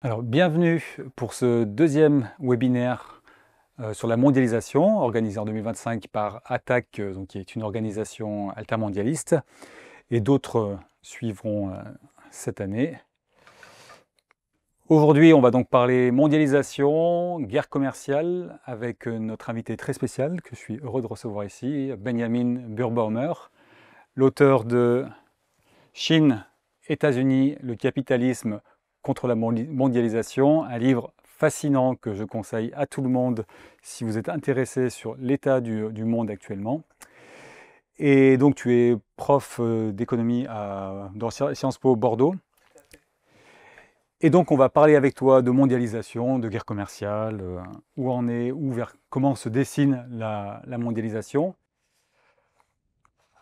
Alors, bienvenue pour ce deuxième webinaire sur la mondialisation, organisé en 2025 par ATTAC, qui est une organisation altermondialiste, et d'autres suivront cette année. Aujourd'hui, on va donc parler mondialisation, guerre commerciale, avec notre invité très spécial, que je suis heureux de recevoir ici, Benjamin Burbaumer, l'auteur de Chine, États-Unis, le capitalisme contre la mondialisation, un livre fascinant que je conseille à tout le monde si vous êtes intéressé sur l'état du monde actuellement. Et donc tu es prof d'économie dans Sciences Po Bordeaux. Et donc on va parler avec toi de mondialisation, de guerre commerciale, où on est, comment se dessine la mondialisation.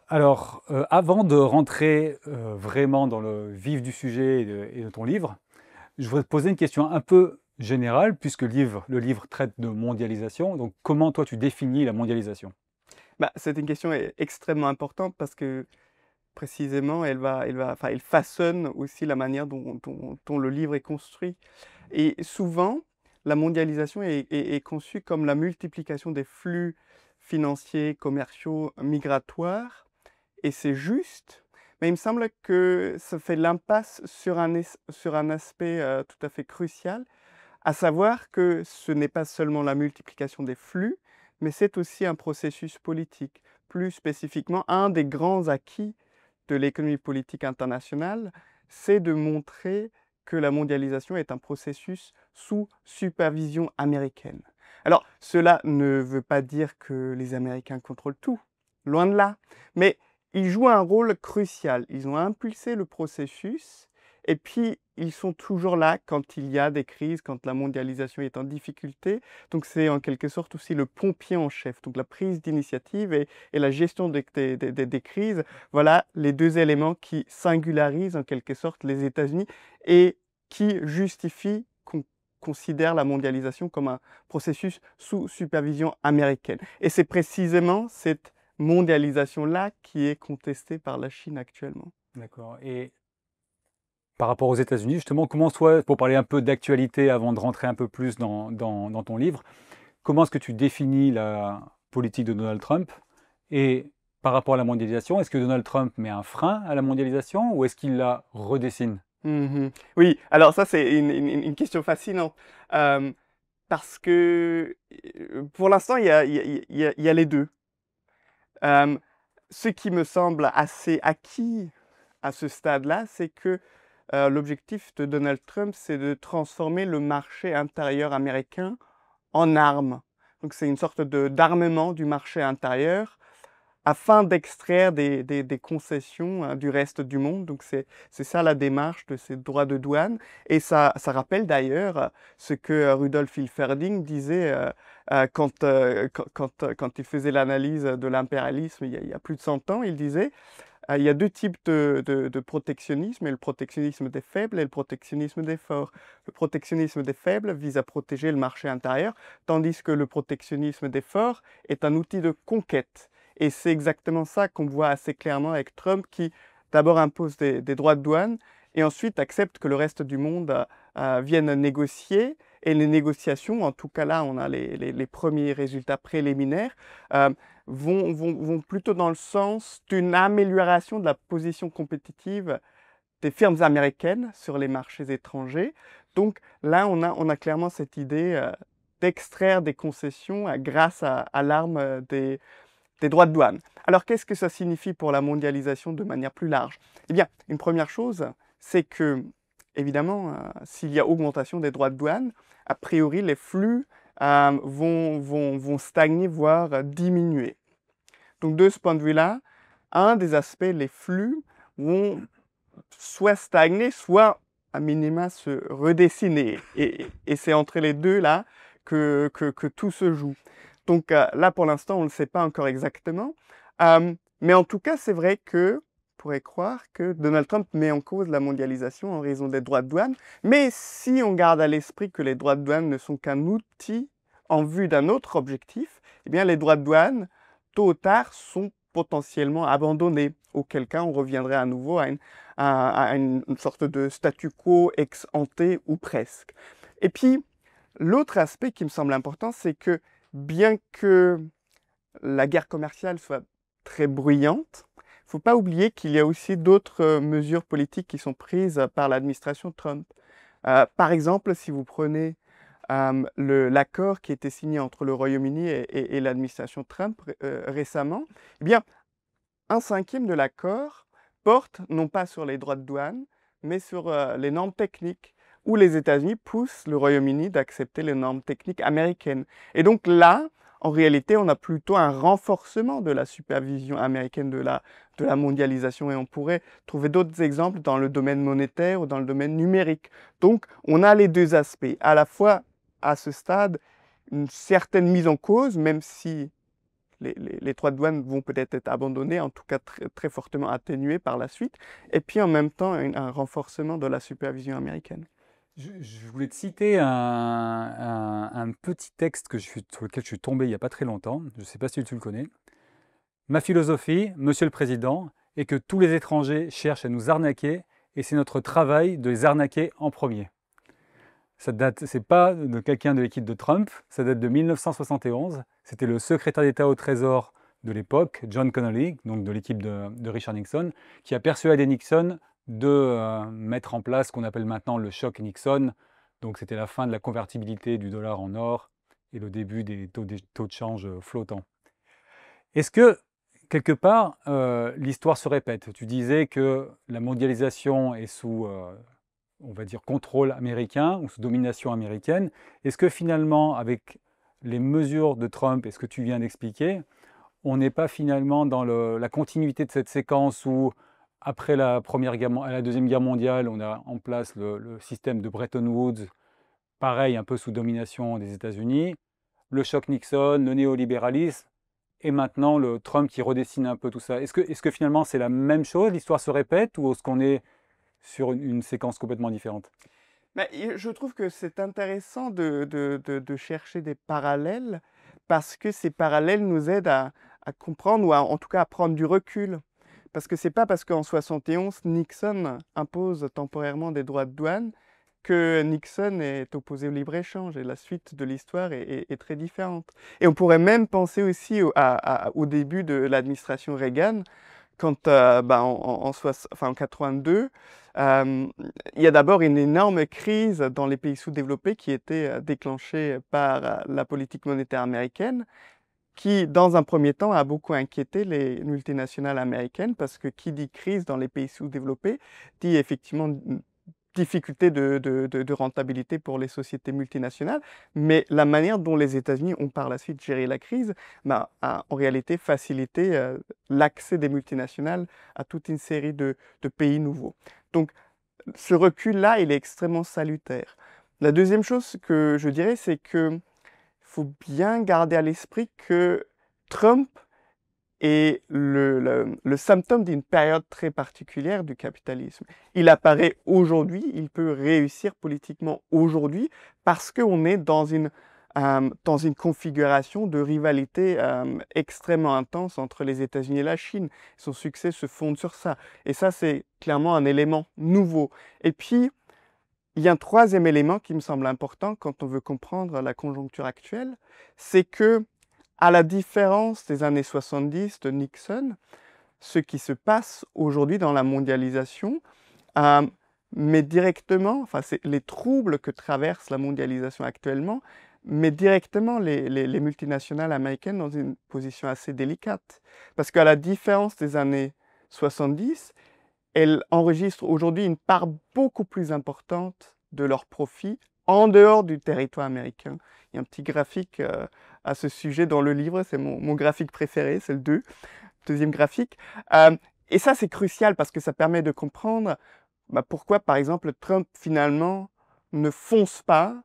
Alors, avant de rentrer vraiment dans le vif du sujet et de ton livre, je voudrais te poser une question un peu générale, puisque le livre traite de mondialisation. Donc, comment toi tu définis la mondialisation? C'est une question extrêmement importante parce que précisément, elle façonne aussi la manière dont le livre est construit. Et souvent, la mondialisation est conçue comme la multiplication des flux financiers, commerciaux, migratoires. Et c'est juste, mais il me semble que ça fait l'impasse sur un aspect tout à fait crucial, à savoir que ce n'est pas seulement la multiplication des flux, mais c'est aussi un processus politique. Plus spécifiquement, un des grands acquis de l'économie politique internationale, c'est de montrer que la mondialisation est un processus sous supervision américaine. Alors, cela ne veut pas dire que les Américains contrôlent tout, loin de là, mais ils jouent un rôle crucial. Ils ont impulsé le processus et puis ils sont toujours là quand il y a des crises, quand la mondialisation est en difficulté. Donc c'est en quelque sorte aussi le pompier en chef. Donc la prise d'initiative et la gestion des crises, voilà les deux éléments qui singularisent en quelque sorte les États-Unis et qui justifient qu'on considère la mondialisation comme un processus sous supervision américaine. Et c'est précisément cette mondialisation-là qui est contestée par la Chine actuellement. D'accord. Et par rapport aux États-Unis, justement, comment toi, pour parler un peu d'actualité avant de rentrer un peu plus dans ton livre, comment est-ce que tu définis la politique de Donald Trump? Et par rapport à la mondialisation, est-ce que Donald Trump met un frein à la mondialisation ou est-ce qu'il la redessine? Oui, alors ça c'est une question fascinante, parce que pour l'instant il y a les deux. Euh, Ce qui me semble assez acquis à ce stade-là, c'est que l'objectif de Donald Trump, c'est de transformer le marché intérieur américain en armes. Donc c'est une sorte d'armement du marché intérieur afin d'extraire des concessions du reste du monde. Donc c'est ça la démarche de ces droits de douane. Et ça rappelle d'ailleurs ce que Rudolf Hilferding disait quand il faisait l'analyse de l'impérialisme il y a plus de 100 ans. Il disait il y a deux types de protectionnisme, et le protectionnisme des faibles et le protectionnisme des forts. Le protectionnisme des faibles vise à protéger le marché intérieur, tandis que le protectionnisme des forts est un outil de conquête. Et c'est exactement ça qu'on voit assez clairement avec Trump, qui d'abord impose des droits de douane, et ensuite accepte que le reste du monde vienne négocier. Et les négociations, en tout cas là, on a les premiers résultats préliminaires, euh, vont plutôt dans le sens d'une amélioration de la position compétitive des firmes américaines sur les marchés étrangers. Donc là, on a clairement cette idée d'extraire des concessions grâce à l'arme des droits de douane. Alors qu'est-ce que ça signifie pour la mondialisation de manière plus large? Eh bien, une première chose, c'est que, évidemment, s'il y a augmentation des droits de douane, a priori, les flux vont stagner, voire diminuer. Donc de ce point de vue-là, un des aspects, les flux, vont soit stagner, soit à minima se redessiner. Et c'est entre les deux là que tout se joue. Donc là, pour l'instant, on ne le sait pas encore exactement. Mais en tout cas, c'est vrai que on pourrait croire que Donald Trump met en cause la mondialisation en raison des droits de douane. Mais si on garde à l'esprit que les droits de douane ne sont qu'un outil en vue d'un autre objectif, eh bien les droits de douane, tôt ou tard, sont potentiellement abandonné, auquel cas on reviendrait à nouveau à une sorte de statu quo ex ante ou presque. Et puis, l'autre aspect qui me semble important, c'est que bien que la guerre commerciale soit très bruyante, il ne faut pas oublier qu'il y a aussi d'autres mesures politiques qui sont prises par l'administration Trump. Par exemple, si vous prenez l'accord qui a été signé entre le Royaume-Uni et l'administration Trump récemment, eh bien, 1/5 de l'accord porte non pas sur les droits de douane, mais sur les normes techniques, où les États-Unis poussent le Royaume-Uni d'accepter les normes techniques américaines. Et donc là, en réalité, on a plutôt un renforcement de la supervision américaine de la mondialisation, et on pourrait trouver d'autres exemples dans le domaine monétaire ou dans le domaine numérique. Donc, on a les deux aspects, à la fois à ce stade, une certaine mise en cause, même si les droits de douane vont peut-être être abandonnés, en tout cas très fortement atténués par la suite, et puis en même temps un renforcement de la supervision américaine. Je voulais te citer un petit texte sur lequel je suis tombé il n'y a pas très longtemps. Je ne sais pas si tu le connais. Ma philosophie, Monsieur le Président, est que tous les étrangers cherchent à nous arnaquer et c'est notre travail de les arnaquer en premier. Ça date, c'est pas de quelqu'un de l'équipe de Trump, ça date de 1971. C'était le secrétaire d'État au Trésor de l'époque, John Connolly, donc de l'équipe de Richard Nixon, qui a persuadé Nixon de mettre en place ce qu'on appelle maintenant le choc Nixon. Donc c'était la fin de la convertibilité du dollar en or et le début des taux de change flottants. Est-ce que, quelque part, l'histoire se répète? Tu disais que la mondialisation est sous, on va dire, contrôle américain ou sous domination américaine. Est-ce que finalement, avec les mesures de Trump et ce que tu viens d'expliquer, on n'est pas finalement dans la continuité de cette séquence où, après la Deuxième Guerre mondiale, on a en place le système de Bretton Woods, pareil, un peu sous domination des États-Unis, le choc Nixon, le néolibéralisme, et maintenant le Trump qui redessine un peu tout ça. Est-ce que finalement c'est la même chose, l'histoire se répète, ou est-ce qu'on est sur une séquence complètement différente? Mais je trouve que c'est intéressant de chercher des parallèles, parce que ces parallèles nous aident à comprendre, ou en tout cas à prendre du recul. Parce que c'est pas parce qu'en 71, Nixon impose temporairement des droits de douane que Nixon est opposé au libre-échange, et la suite de l'histoire est très différente. Et on pourrait même penser aussi au début de l'administration Reagan, quand en 82, il y a d'abord une énorme crise dans les pays sous-développés qui était déclenchée par la politique monétaire américaine, qui, dans un premier temps, a beaucoup inquiété les multinationales américaines, parce que qui dit crise dans les pays sous-développés dit effectivement une difficulté de rentabilité pour les sociétés multinationales. Mais la manière dont les États-Unis ont par la suite géré la crise a en réalité facilité l'accès des multinationales à toute une série de pays nouveaux. Donc ce recul-là, il est extrêmement salutaire. La deuxième chose que je dirais, c'est que faut bien garder à l'esprit que Trump est le symptôme d'une période très particulière du capitalisme. Il apparaît aujourd'hui, il peut réussir politiquement aujourd'hui, parce qu'on est dans une configuration de rivalité extrêmement intense entre les États-Unis et la Chine. Son succès se fonde sur ça. Et ça, c'est clairement un élément nouveau. Et puis, il y a un troisième élément qui me semble important quand on veut comprendre la conjoncture actuelle, c'est que, à la différence des années 70 de Nixon, ce qui se passe aujourd'hui dans la mondialisation met directement, enfin c'est les troubles que traverse la mondialisation actuellement, met directement les multinationales américaines dans une position assez délicate. Parce qu'à la différence des années 70, elles enregistrent aujourd'hui une part beaucoup plus importante de leurs profits en dehors du territoire américain. Il y a un petit graphique à ce sujet dans le livre, c'est mon graphique préféré, c'est le deuxième graphique. Et ça, c'est crucial, parce que ça permet de comprendre pourquoi, par exemple, Trump, finalement, ne fonce pas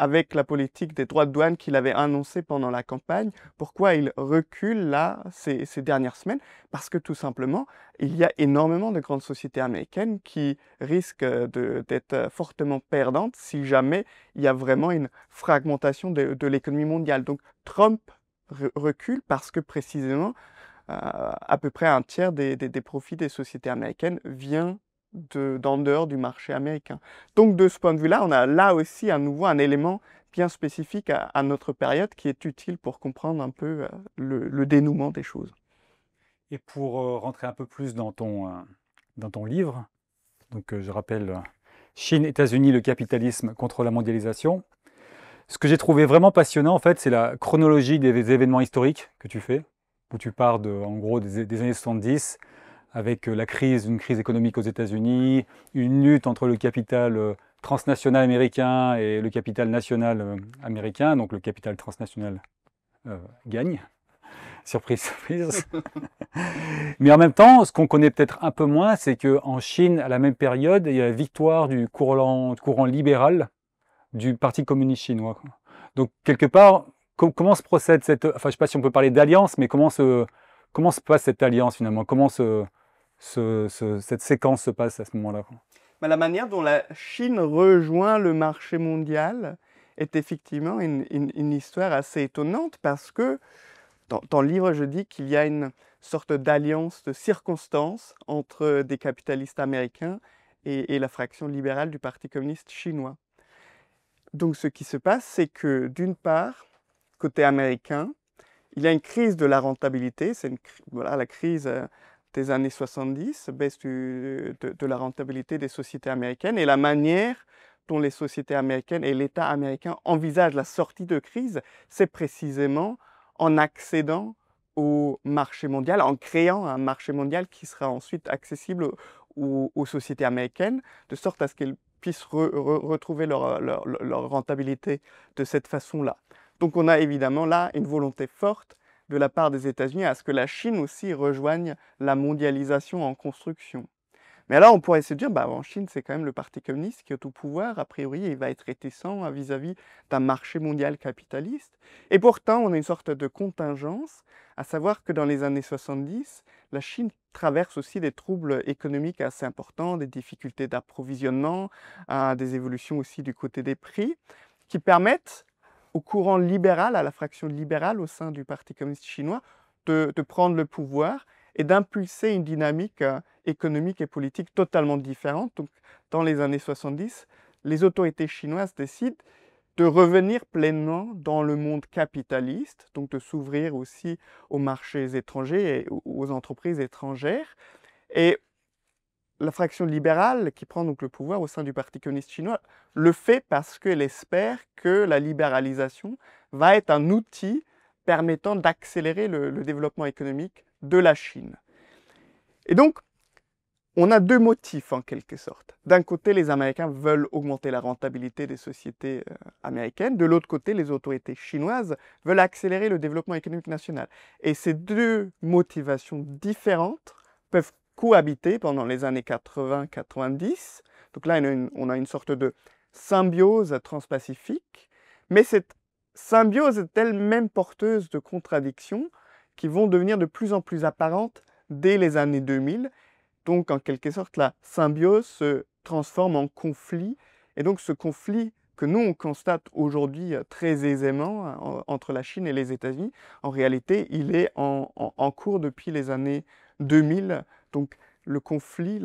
avec la politique des droits de douane qu'il avait annoncée pendant la campagne. Pourquoi il recule là, ces dernières semaines? Parce que tout simplement, il y a énormément de grandes sociétés américaines qui risquent d'être fortement perdantes si jamais il y a vraiment une fragmentation de l'économie mondiale. Donc Trump recule parce que précisément, à peu près un tiers des profits des sociétés américaines vient d'en dehors du marché américain. Donc de ce point de vue-là, on a là aussi à nouveau un élément bien spécifique à notre période qui est utile pour comprendre un peu le dénouement des choses. Et pour rentrer un peu plus dans ton livre, donc je rappelle Chine, États-Unis, le capitalisme contre la mondialisation. Ce que j'ai trouvé vraiment passionnant, en fait, c'est la chronologie des événements historiques que tu fais, où tu pars en gros des années 70, avec une crise économique aux États-Unis, une lutte entre le capital transnational américain et le capital national américain, donc le capital transnational gagne. Surprise, surprise. Mais en même temps, ce qu'on connaît peut-être un peu moins, c'est qu'en Chine, à la même période, il y a la victoire du courant libéral du Parti communiste chinois, quoi. Donc, quelque part, comment se procède enfin, je ne sais pas si on peut parler d'alliance, mais comment se passe cette alliance finalement? Comment cette séquence se passe à ce moment-là, quoi? La manière dont la Chine rejoint le marché mondial est effectivement une histoire assez étonnante parce que dans le livre, je dis qu'il y a une sorte d'alliance de circonstances entre des capitalistes américains et la fraction libérale du Parti communiste chinois. Donc ce qui se passe, c'est que d'une part, côté américain, il y a une crise de la rentabilité, c'est voilà, la crise des années 70, baisse de la rentabilité des sociétés américaines et la manière dont les sociétés américaines et l'État américain envisagent la sortie de crise, c'est précisément en accédant au marché mondial, en créant un marché mondial qui sera ensuite accessible aux sociétés américaines, de sorte à ce qu'elles puissent retrouver leur rentabilité de cette façon-là. Donc on a évidemment là une volonté forte de la part des États-Unis à ce que la Chine aussi rejoigne la mondialisation en construction. Mais alors on pourrait se dire, bah, en Chine, c'est quand même le Parti communiste qui est au pouvoir, a priori, il va être réticent vis-à-vis d'un marché mondial capitaliste. Et pourtant, on a une sorte de contingence, à savoir que dans les années 70, la Chine traverse aussi des troubles économiques assez importants, des difficultés d'approvisionnement, des évolutions aussi du côté des prix, qui permettent au courant libéral, à la fraction libérale au sein du Parti communiste chinois, de prendre le pouvoir et d'impulser une dynamique économique et politique totalement différente. Donc, dans les années 70, les autorités chinoises décident de revenir pleinement dans le monde capitaliste, donc de s'ouvrir aussi aux marchés étrangers et aux entreprises étrangères. Et la fraction libérale qui prend donc le pouvoir au sein du Parti communiste chinois le fait parce qu'elle espère que la libéralisation va être un outil permettant d'accélérer le développement économique de la Chine. Et donc, on a deux motifs en quelque sorte. D'un côté, les Américains veulent augmenter la rentabilité des sociétés américaines. De l'autre côté, les autorités chinoises veulent accélérer le développement économique national. Et ces deux motivations différentes peuvent cohabiter pendant les années 80-90. Donc là, on a une sorte de symbiose transpacifique. Mais cette symbiose est elle-même porteuse de contradictions qui vont devenir de plus en plus apparentes dès les années 2000. Donc, en quelque sorte, la symbiose se transforme en conflit. Et donc, ce conflit que nous, on constate aujourd'hui très aisément entre la Chine et les États-Unis, en réalité, il est en cours depuis les années 2000. Donc, le conflit,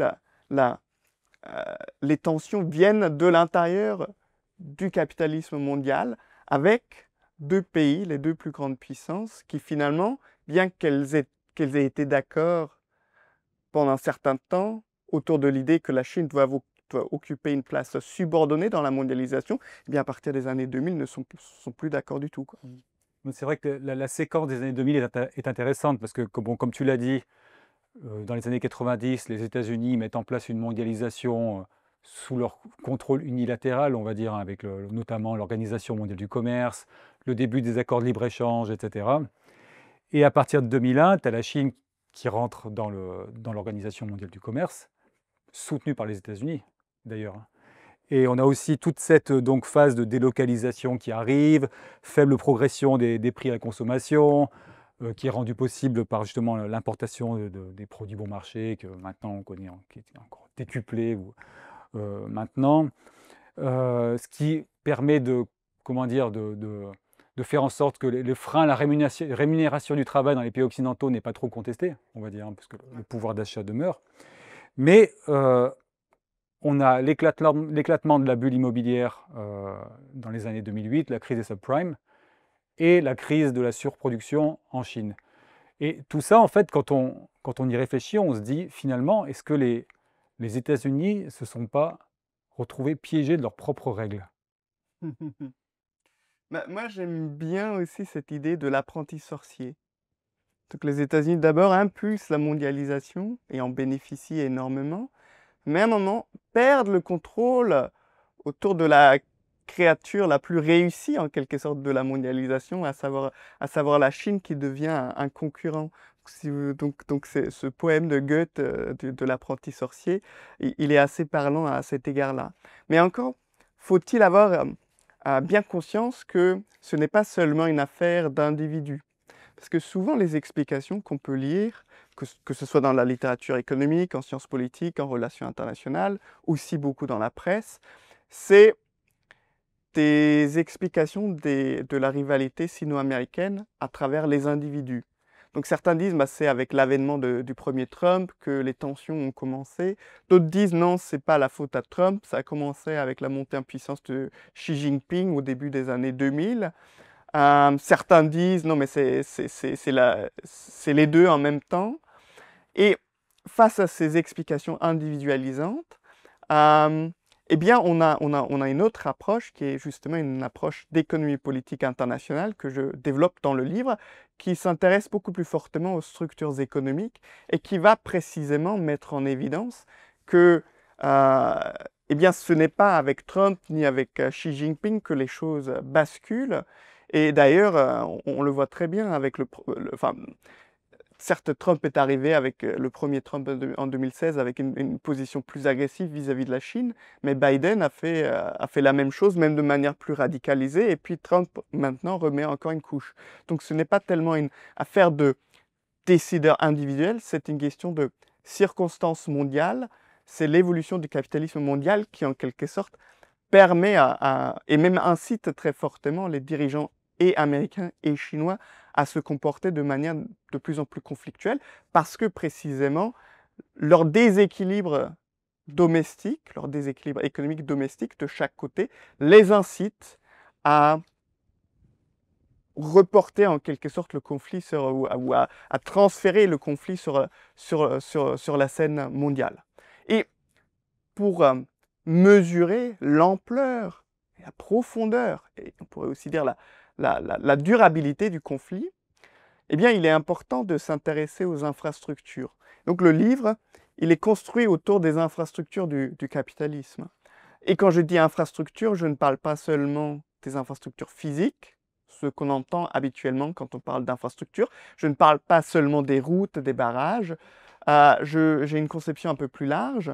les tensions viennent de l'intérieur du capitalisme mondial avec deux pays, les deux plus grandes puissances, qui finalement, bien qu'elles aient été d'accord pendant un certain temps autour de l'idée que la Chine doit occuper une place subordonnée dans la mondialisation, eh bien à partir des années 2000, ne sont plus d'accord du tout, quoi. C'est vrai que la séquence des années 2000 est intéressante parce que, bon, comme tu l'as dit, dans les années 90, les États-Unis mettent en place une mondialisation sous leur contrôle unilatéral, on va dire, hein, avec notamment l'Organisation mondiale du commerce, le début des accords de libre-échange, etc. Et à partir de 2001, tu as la Chine qui rentre dans l'Organisation mondiale du commerce, soutenue par les États-Unis d'ailleurs. Et on a aussi toute cette donc, phase de délocalisation qui arrive, faible progression des prix à la consommation, qui est rendue possible par justement l'importation des produits bon marché, que maintenant on connaît, qui est encore décuplé maintenant. Ce qui permet comment dire, de faire en sorte que le frein à la rémunération du travail dans les pays occidentaux n'est pas trop contesté, on va dire, hein, parce que le pouvoir d'achat demeure. Mais on a l'éclatement de la bulle immobilière dans les années 2008, la crise des subprimes, et la crise de la surproduction en Chine. Et tout ça, en fait, quand on y réfléchit, on se dit, finalement, est-ce que les États-Unis ne se sont pas retrouvés piégés de leurs propres règles? Bah, moi, j'aime bien aussi cette idée de l'apprenti sorcier. Donc les États-Unis, d'abord, impulsent la mondialisation et en bénéficient énormément, mais à un moment, perdent le contrôle autour de la créature la plus réussie, en quelque sorte, de la mondialisation, à savoir la Chine qui devient un concurrent. Donc c'est ce poème de Goethe, de l'apprenti sorcier, il est assez parlant à cet égard-là. Mais encore, faut-il avoir bien conscience que ce n'est pas seulement une affaire d'individus. Parce que souvent, les explications qu'on peut lire, que ce soit dans la littérature économique, en sciences politiques, en relations internationales, aussi beaucoup dans la presse, c'est des explications de la rivalité sino-américaine à travers les individus. Donc certains disent bah, c'est avec l'avènement du premier Trump que les tensions ont commencé. D'autres disent non, c'est pas la faute à Trump, ça a commencé avec la montée en puissance de Xi Jinping au début des années 2000. Certains disent non mais c'est les deux en même temps. Et face à ces explications individualisantes, eh bien, on a une autre approche qui est justement une approche d'économie politique internationale que je développe dans le livre, qui s'intéresse beaucoup plus fortement aux structures économiques et qui va précisément mettre en évidence que eh bien, ce n'est pas avec Trump ni avec Xi Jinping que les choses basculent. Et d'ailleurs, on le voit très bien avec enfin, certes, Trump est arrivé avec le premier Trump en 2016 avec une position plus agressive vis-à-vis de la Chine, mais Biden a fait la même chose, même de manière plus radicalisée, et puis Trump maintenant remet encore une couche. Donc ce n'est pas tellement une affaire de décideurs individuels, c'est une question de circonstances mondiales, c'est l'évolution du capitalisme mondial qui en quelque sorte permet et même incite très fortement les dirigeants et américains et chinois à se comporter de manière de plus en plus conflictuelle parce que précisément leur déséquilibre domestique, leur déséquilibre économique domestique de chaque côté les incite à reporter en quelque sorte le conflit ou à transférer le conflit sur la scène mondiale. Et pour mesurer l'ampleur, la profondeur, et on pourrait aussi dire la durabilité du conflit, eh bien, il est important de s'intéresser aux infrastructures. Donc le livre, il est construit autour des infrastructures du capitalisme. Et quand je dis infrastructure, je ne parle pas seulement des infrastructures physiques, ce qu'on entend habituellement quand on parle d'infrastructure. Je ne parle pas seulement des routes, des barrages. J'ai une conception un peu plus large.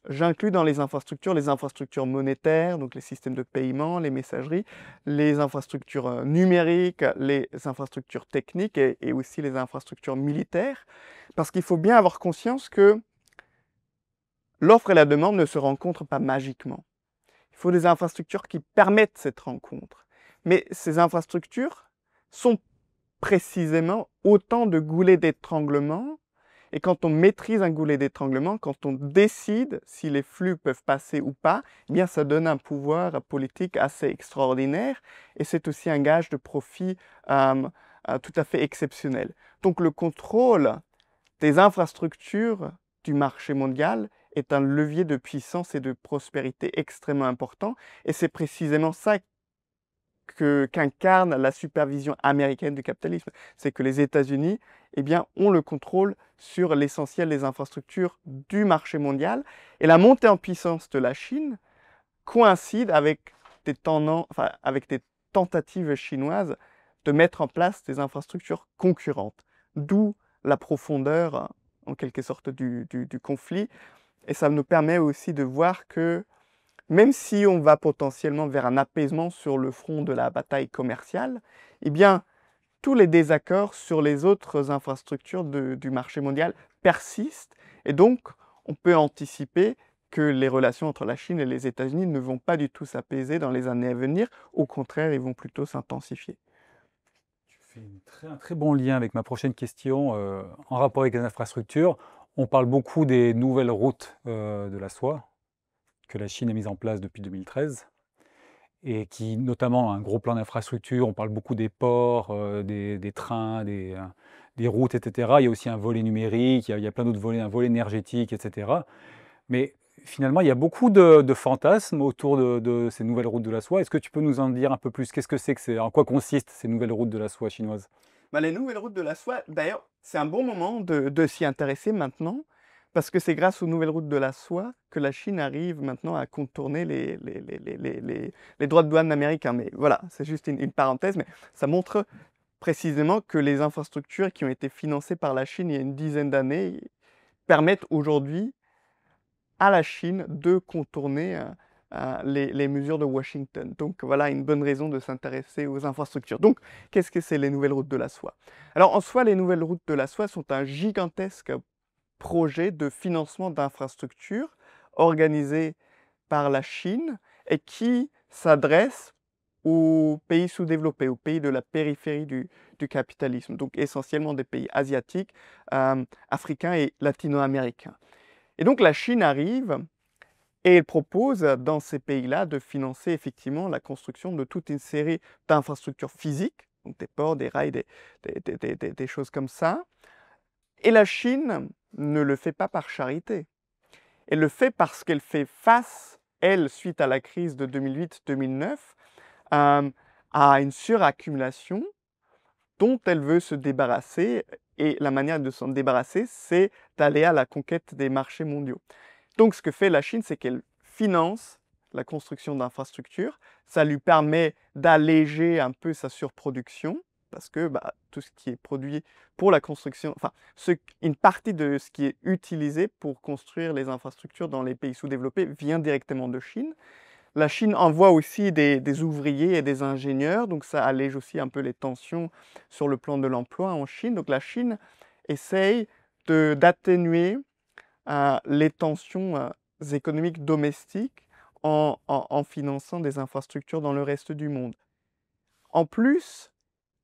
J'inclus dans les infrastructures monétaires, donc les systèmes de paiement, les messageries, les infrastructures numériques, les infrastructures techniques et aussi les infrastructures militaires, parce qu'il faut bien avoir conscience que l'offre et la demande ne se rencontrent pas magiquement. Il faut des infrastructures qui permettent cette rencontre. Mais ces infrastructures sont précisément autant de goulets d'étranglement. Et quand on maîtrise un goulet d'étranglement, quand on décide si les flux peuvent passer ou pas, eh bien ça donne un pouvoir politique assez extraordinaire et c'est aussi un gage de profit tout à fait exceptionnel. Donc le contrôle des infrastructures du marché mondial est un levier de puissance et de prospérité extrêmement important et c'est précisément ça qu'incarne la supervision américaine du capitalisme. C'est que les États-Unis eh bien, ont le contrôle sur l'essentiel des infrastructures du marché mondial. Et la montée en puissance de la Chine coïncide avec avec des tentatives chinoises de mettre en place des infrastructures concurrentes. D'où la profondeur, en quelque sorte, du conflit. Et ça nous permet aussi de voir que même si on va potentiellement vers un apaisement sur le front de la bataille commerciale, eh bien, tous les désaccords sur les autres infrastructures du marché mondial persistent. Et donc, on peut anticiper que les relations entre la Chine et les États-Unis ne vont pas du tout s'apaiser dans les années à venir. Au contraire, ils vont plutôt s'intensifier. Un très bon lien avec ma prochaine question en rapport avec les infrastructures. On parle beaucoup des nouvelles routes de la soie que la Chine a mises en place depuis 2013 et qui notamment a un gros plan d'infrastructure. On parle beaucoup des ports, des trains, des routes, etc. Il y a aussi un volet numérique, il y a plein d'autres volets, un volet énergétique, etc. Mais finalement, il y a beaucoup de fantasmes autour de ces nouvelles routes de la soie. Est-ce que tu peux nous en dire un peu plus? Qu'est-ce que c'est en quoi consistent ces nouvelles routes de la soie chinoises? Bah, les nouvelles routes de la soie, d'ailleurs, c'est un bon moment de s'y intéresser maintenant, parce que c'est grâce aux nouvelles routes de la soie que la Chine arrive maintenant à contourner les droits de douane américains. Mais voilà, c'est juste une parenthèse, mais ça montre précisément que les infrastructures qui ont été financées par la Chine il y a une dizaine d'années permettent aujourd'hui à la Chine de contourner les mesures de Washington. Donc voilà une bonne raison de s'intéresser aux infrastructures. Donc qu'est-ce que c'est les nouvelles routes de la soie? Alors en soi, les nouvelles routes de la soie sont un gigantesque projet de financement d'infrastructures organisé par la Chine et qui s'adresse aux pays sous-développés, aux pays de la périphérie du capitalisme, donc essentiellement des pays asiatiques, africains et latino-américains. Et donc la Chine arrive et elle propose dans ces pays-là de financer effectivement la construction de toute une série d'infrastructures physiques, donc des ports, des rails, des choses comme ça. Et la Chine ne le fait pas par charité. Elle le fait parce qu'elle fait face, elle, suite à la crise de 2008-2009, à une suraccumulation dont elle veut se débarrasser. Et la manière de s'en débarrasser, c'est d'aller à la conquête des marchés mondiaux. Donc ce que fait la Chine, c'est qu'elle finance la construction d'infrastructures. Ça lui permet d'alléger un peu sa surproduction, parce que tout ce qui est produit pour la construction, enfin, une partie de ce qui est utilisé pour construire les infrastructures dans les pays sous-développés vient directement de Chine. La Chine envoie aussi des ouvriers et des ingénieurs, donc ça allège aussi un peu les tensions sur le plan de l'emploi en Chine. Donc la Chine essaye d'atténuer les tensions économiques domestiques en finançant des infrastructures dans le reste du monde. En plus,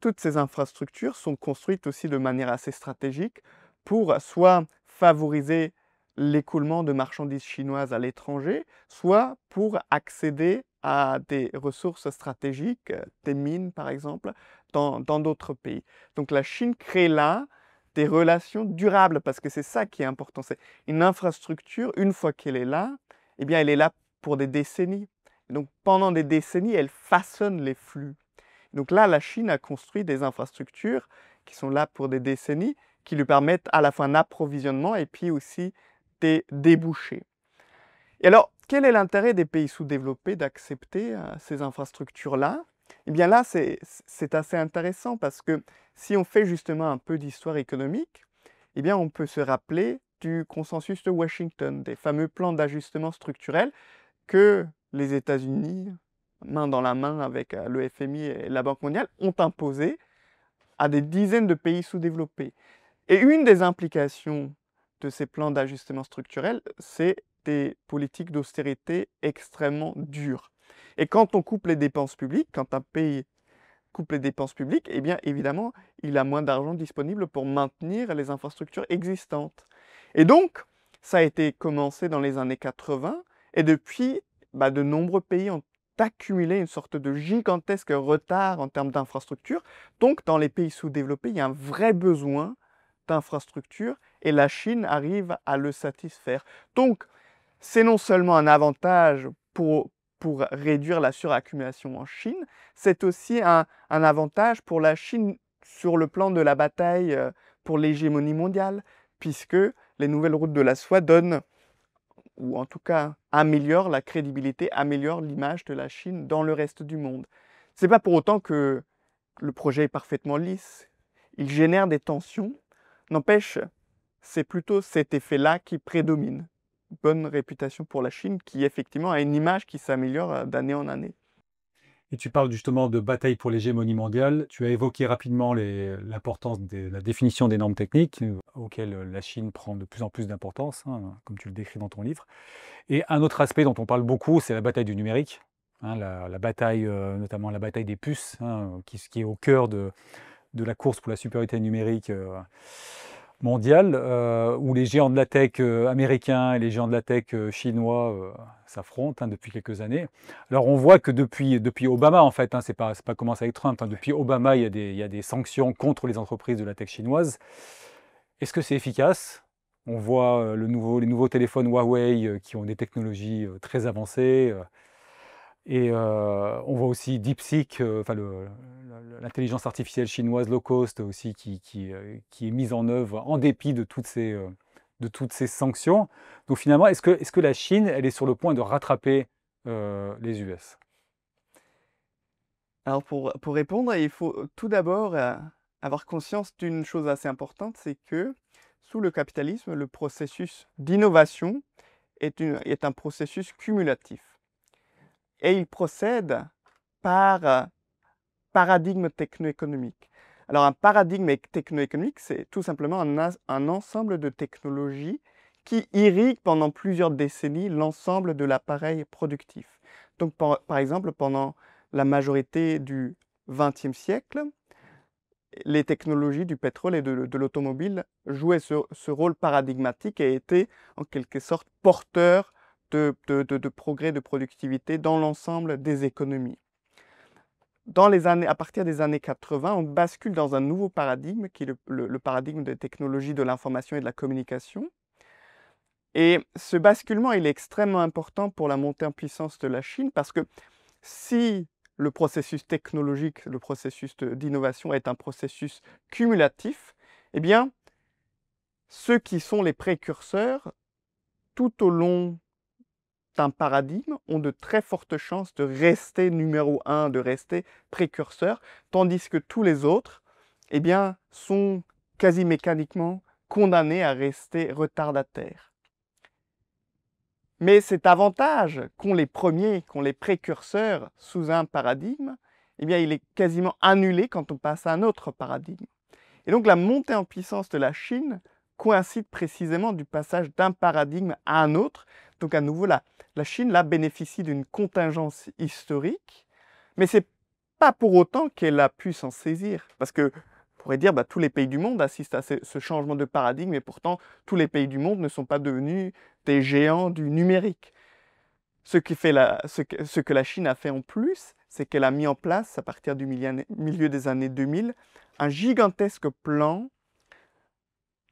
toutes ces infrastructures sont construites aussi de manière assez stratégique pour soit favoriser l'écoulement de marchandises chinoises à l'étranger, soit pour accéder à des ressources stratégiques, des mines par exemple, dans d'autres pays. Donc la Chine crée là des relations durables, parce que c'est ça qui est important. C'est une infrastructure, une fois qu'elle est là, eh bien elle est là pour des décennies. Et donc pendant des décennies, elle façonne les flux. Donc là, la Chine a construit des infrastructures qui sont là pour des décennies, qui lui permettent à la fois un approvisionnement et puis aussi des débouchés. Et alors, quel est l'intérêt des pays sous-développés d'accepter ces infrastructures-là? Eh bien là, c'est assez intéressant parce que si on fait justement un peu d'histoire économique, eh bien on peut se rappeler du consensus de Washington, des fameux plans d'ajustement structurel que les États-Unis, main dans la main avec le FMI et la Banque mondiale, ont imposé à des dizaines de pays sous-développés. Et une des implications de ces plans d'ajustement structurel, c'est des politiques d'austérité extrêmement dures. Et quand on coupe les dépenses publiques, quand un pays coupe les dépenses publiques, eh bien évidemment, il a moins d'argent disponible pour maintenir les infrastructures existantes. Et donc, ça a été commencé dans les années 80, et depuis, de nombreux pays ont accumulé une sorte de gigantesque retard en termes d'infrastructures. Donc, dans les pays sous-développés, il y a un vrai besoin d'infrastructures, et la Chine arrive à le satisfaire. Donc, c'est non seulement un avantage pour réduire la suraccumulation en Chine, c'est aussi un avantage pour la Chine sur le plan de la bataille pour l'hégémonie mondiale, puisque les nouvelles routes de la soie donnent, ou en tout cas améliorent la crédibilité, améliorent l'image de la Chine dans le reste du monde. Ce n'est pas pour autant que le projet est parfaitement lisse. Il génère des tensions. N'empêche, c'est plutôt cet effet-là qui prédomine. Bonne réputation pour la Chine qui effectivement a une image qui s'améliore d'année en année. Et tu parles justement de bataille pour l'hégémonie mondiale. Tu as évoqué rapidement l'importance de la définition des normes techniques, auxquelles la Chine prend de plus en plus d'importance, hein, comme tu le décris dans ton livre. Et un autre aspect dont on parle beaucoup, c'est la bataille du numérique, hein, la bataille, notamment la bataille des puces, hein, qui est au cœur de de la course pour la supériorité numérique mondiale, où les géants de la tech américains et les géants de la tech chinois s'affrontent depuis quelques années. Alors on voit que depuis Obama, en fait, c'est pas commencé avec Trump, depuis Obama, il y a des sanctions contre les entreprises de la tech chinoise. Est-ce que c'est efficace? On voit les nouveaux téléphones Huawei qui ont des technologies très avancées. Et on voit aussi DeepSeek, l'intelligence artificielle chinoise low cost aussi, qui est mise en œuvre en dépit de toutes ces sanctions. Donc finalement, est-ce que la Chine, elle est sur le point de rattraper les US? Alors pour répondre, il faut tout d'abord avoir conscience d'une chose assez importante, c'est que sous le capitalisme, le processus d'innovation est un processus cumulatif. Et il procède par paradigme techno-économique. Alors un paradigme techno-économique, c'est tout simplement un ensemble de technologies qui irriguent pendant plusieurs décennies l'ensemble de l'appareil productif. Donc par exemple, pendant la majorité du XXe siècle, les technologies du pétrole et de l'automobile jouaient ce rôle paradigmatique et étaient en quelque sorte porteurs de progrès de productivité dans l'ensemble des économies. À partir des années 80, on bascule dans un nouveau paradigme qui est le paradigme des technologies de l'information et de la communication. Et ce basculement, il est extrêmement important pour la montée en puissance de la Chine parce que si le processus technologique, le processus d'innovation est un processus cumulatif, eh bien, ceux qui sont les précurseurs tout au long d'un paradigme ont de très fortes chances de rester numéro un, de rester précurseurs, tandis que tous les autres, eh bien, sont quasi mécaniquement condamnés à rester retardataires. Mais cet avantage qu'ont les premiers, qu'ont les précurseurs sous un paradigme, eh bien, il est quasiment annulé quand on passe à un autre paradigme. Et donc la montée en puissance de la Chine coïncide précisément du passage d'un paradigme à un autre. Donc à nouveau, la Chine là, bénéficie d'une contingence historique, mais ce n'est pas pour autant qu'elle a pu s'en saisir. Parce que on pourrait dire tous les pays du monde assistent à ce changement de paradigme, et pourtant tous les pays du monde ne sont pas devenus des géants du numérique. Ce que la Chine a fait en plus, c'est qu'elle a mis en place, à partir du milieu des années 2000, un gigantesque plan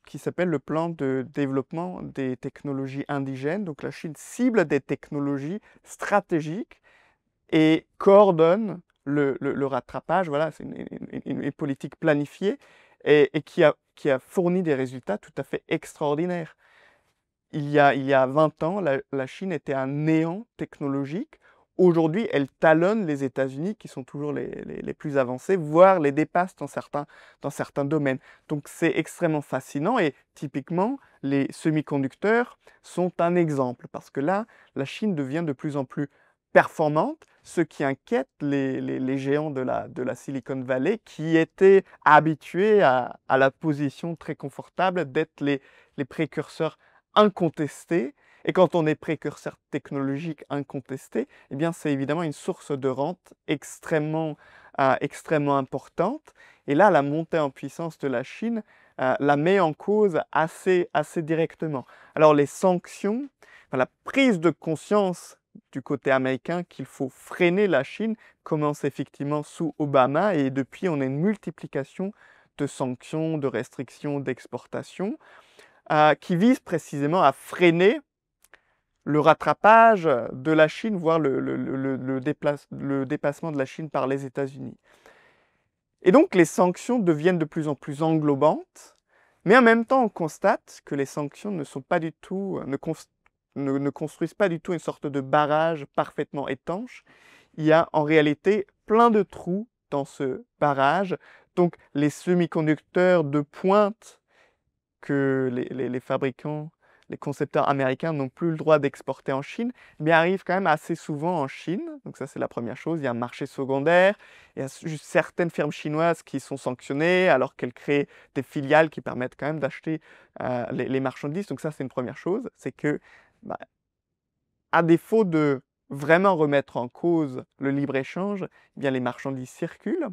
qui s'appelle le plan de développement des technologies indigènes. Donc la Chine cible des technologies stratégiques et coordonne le rattrapage. Voilà, c'est une politique planifiée et qui a fourni des résultats tout à fait extraordinaires. Il y a 20 ans, la Chine était un néant technologique. Aujourd'hui, elle talonne les États-Unis, qui sont toujours les plus avancés, voire les dépasse dans certains domaines. Donc c'est extrêmement fascinant et typiquement, les semi-conducteurs sont un exemple, parce que là, la Chine devient de plus en plus performante, ce qui inquiète les géants de la Silicon Valley, qui étaient habitués à la position très confortable d'être les précurseurs incontestés. Et quand on est précurseur technologique incontesté, eh bien c'est évidemment une source de rente extrêmement importante. Et là, la montée en puissance de la Chine la met en cause assez directement. Alors les sanctions, la prise de conscience du côté américain qu'il faut freiner la Chine commence effectivement sous Obama, et depuis on a une multiplication de sanctions, de restrictions d'exportation qui visent précisément à freiner le rattrapage de la Chine, voire le dépassement de la Chine par les États-Unis. Et donc les sanctions deviennent de plus en plus englobantes, mais en même temps on constate que les sanctions ne construisent pas du tout une sorte de barrage parfaitement étanche. Il y a en réalité plein de trous dans ce barrage. Donc les semi-conducteurs de pointe que les fabricants, les concepteurs américains n'ont plus le droit d'exporter en Chine, mais arrivent quand même assez souvent en Chine. Donc ça, c'est la première chose. Il y a un marché secondaire. Il y a juste certaines firmes chinoises qui sont sanctionnées alors qu'elles créent des filiales qui permettent quand même d'acheter les marchandises. Donc ça, c'est une première chose. C'est que, à défaut de vraiment remettre en cause le libre-échange, eh bien les marchandises circulent.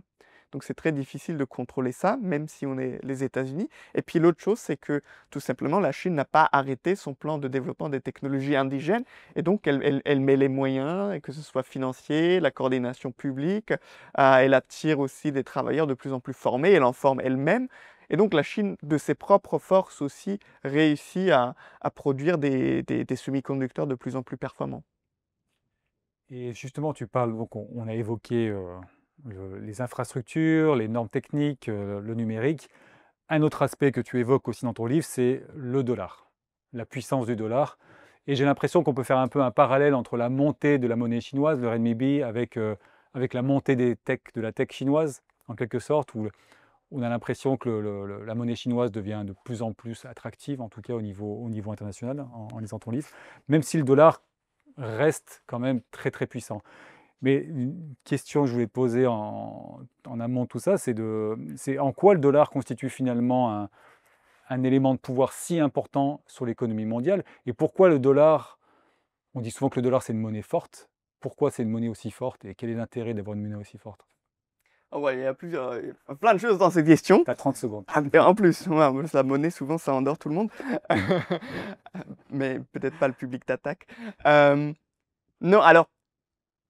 Donc c'est très difficile de contrôler ça, même si on est les États-Unis. Et puis l'autre chose, c'est que tout simplement, la Chine n'a pas arrêté son plan de développement des technologies indigènes. Et donc elle met les moyens, et que ce soit financier, la coordination publique. Elle attire aussi des travailleurs de plus en plus formés, elle en forme elle-même. Et donc la Chine, de ses propres forces aussi, réussit à produire des semi-conducteurs de plus en plus performants. Et justement, tu parles, donc on a évoqué les infrastructures, les normes techniques, le numérique. Un autre aspect que tu évoques aussi dans ton livre, c'est le dollar, la puissance du dollar. Et j'ai l'impression qu'on peut faire un peu un parallèle entre la montée de la monnaie chinoise, le renminbi, avec la montée de la tech chinoise, en quelque sorte, où on a l'impression que la monnaie chinoise devient de plus en plus attractive, en tout cas au niveau international, en lisant ton livre, même si le dollar reste quand même très très puissant. Mais une question que je voulais te poser en amont de tout ça, c'est en quoi le dollar constitue finalement un élément de pouvoir si important sur l'économie mondiale et pourquoi le dollar, on dit souvent que le dollar c'est une monnaie forte, pourquoi c'est une monnaie aussi forte et quel est l'intérêt d'avoir une monnaie aussi forte? Ah ouais, il y a plein de choses dans cette question. Tu as 30 secondes. Et en plus, ouais, la monnaie, souvent, ça endort tout le monde. Mais peut-être pas le public t'attaque. Non, alors,